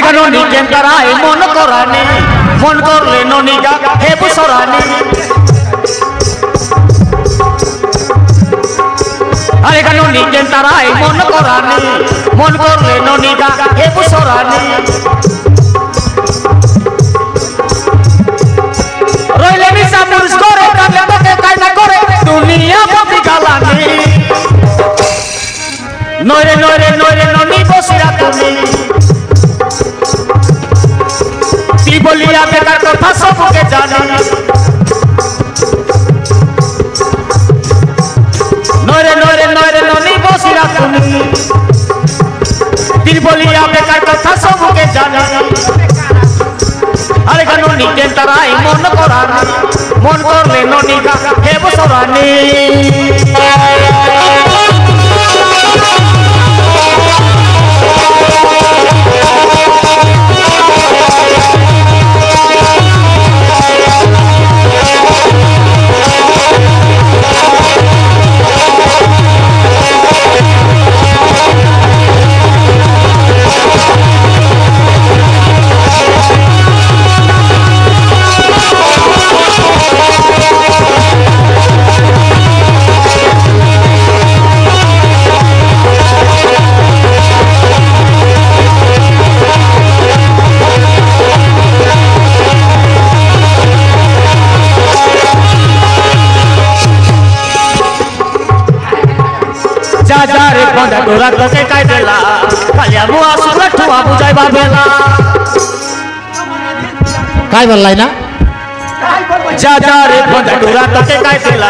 আরে ননি কেন্তারাই মন করানি মন করলে ননি গা হে বুসরানি আরে ননি কেন্তারাই মন করানি মন করলে ননি গা হে বুসরানি রইলে মিশা পুরুষ করে কালে তোকে কায়না করে দুনিয়া বদি গালানি নরে নরে নরে ননি বসিরা তুমি কি বলিয়া বেকার কথা সবকে জানি নরে নরে নরে ননি বসিরা তুমি কি বলিয়া বেকার কথা সবকে জানি আরে ননি কেন্তারাই মন করানি মন করলে ননি গা হে বসরানি रे बंदा तोरा तोके काय देला कालिया मुआ सुरठुआ बुझाइबा बेला काय बोललाई ना जा जा रे बंदा तोरा तोके काय देला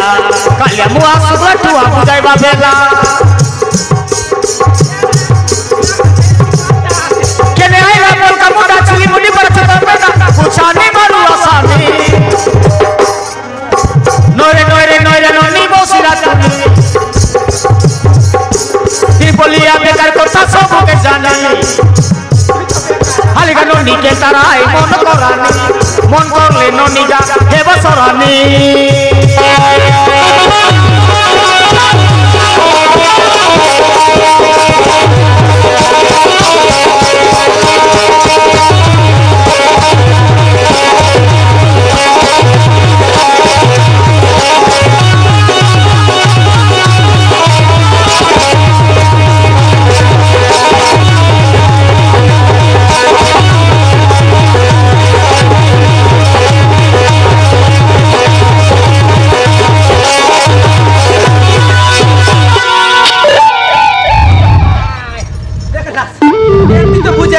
कालिया मुआ सुरठुआ बुझाइबा बेला केने आइला मोर का मुंडा चुली मुंडी पर छता बेटा पुछानी मारू आसानी नोरे नोरे नोरे नोनी बोसिरा तनी बोलिया बेकार कोसा सबके जानी हाली का नोनी के ताराई मन करानी मन करले नोनी जा हे बसरानी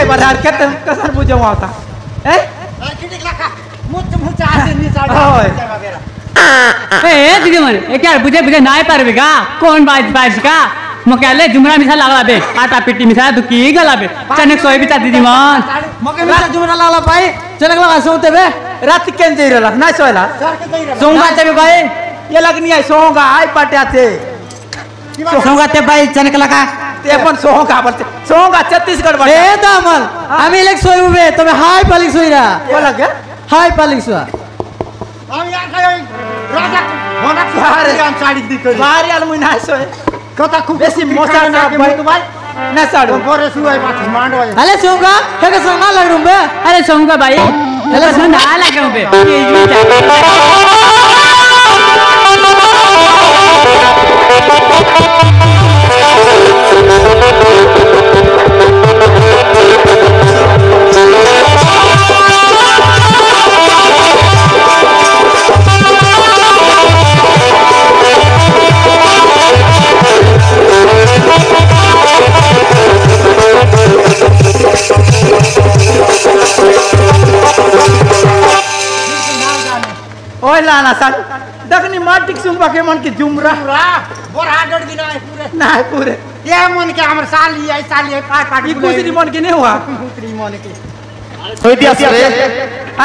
बाजार केते कसर बुझे आता ए किटिक लखा मुच मुच आसे नी साडे ए दीदी मन ए क्या बुझे बुझे नाय पारबे का कोण बाज का मकेले जुमरा मिसा लागला बे आटा पिट्टी मिसा दुकी गला बे चनक सोय बिता दीदी मन मके मिसा जुमरा लागला भाई चनक लगा सोते बे रात केन जई रहला नाय सोयला सोंगा ते भाई ये लगनी है सोंगा आई पाट्याते सोंगा ते भाई चनक लगा ते पण सोंगा बोलते सोंगा छत्तीसगढ़ बा ए दामल आमी लेक सोयबे तबे हाय पालिक सोयरा बोला के हाय पालिक सोया हम या खाय राजा होना सारे काम साड़ी दी कर बाहर यार मुई नाय सोय कथा खूब बेसी मोसा ना भाई तो भाई ना साडो गोरे सुई पाछ मांडो अरे सोंगा के सोंगा लग रुबे अरे सोंगा भाई अरे सोंगा ना लगे बे ओए लाना साल दखनी माटिक सुंबा के मन के जुमरा बोरा डड की ना पूरे ये मन के हमर साली आई पार पार ई कुसरी मन के नहीं हुआ कुसरी मन के सोई दिया से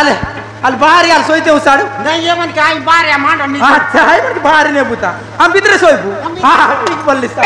अले अल बाहर यार सोईते हो साडू नहीं ये मन के आई बाहर या मांडो नी अच्छा है मन के बाहर ने बुता हम भीतर सोईबू हां ठीक बोलली सा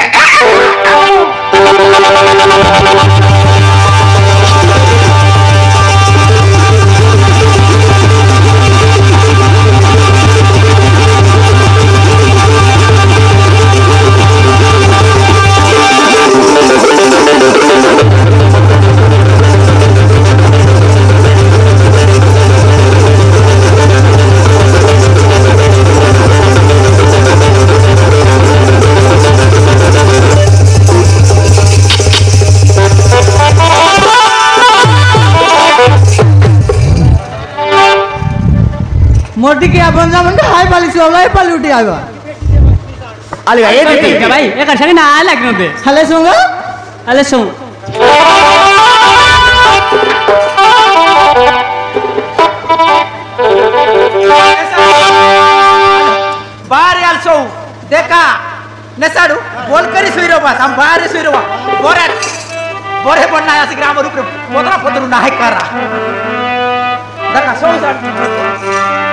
मोटी के बन जा मन हाय पाली सोला हाय पाली उठी आवा आली भाई ये ठीक है भाई एक अच्छा ना आया लगने पे हले सोंगा अले सो बाहर याल सो देखा नसाडू बोल करी सुइरो बस हम बाहर सुइरो बोरे बोरे बनना या ग्राम रूप पोतरा पोतरू ना है करा देखा सो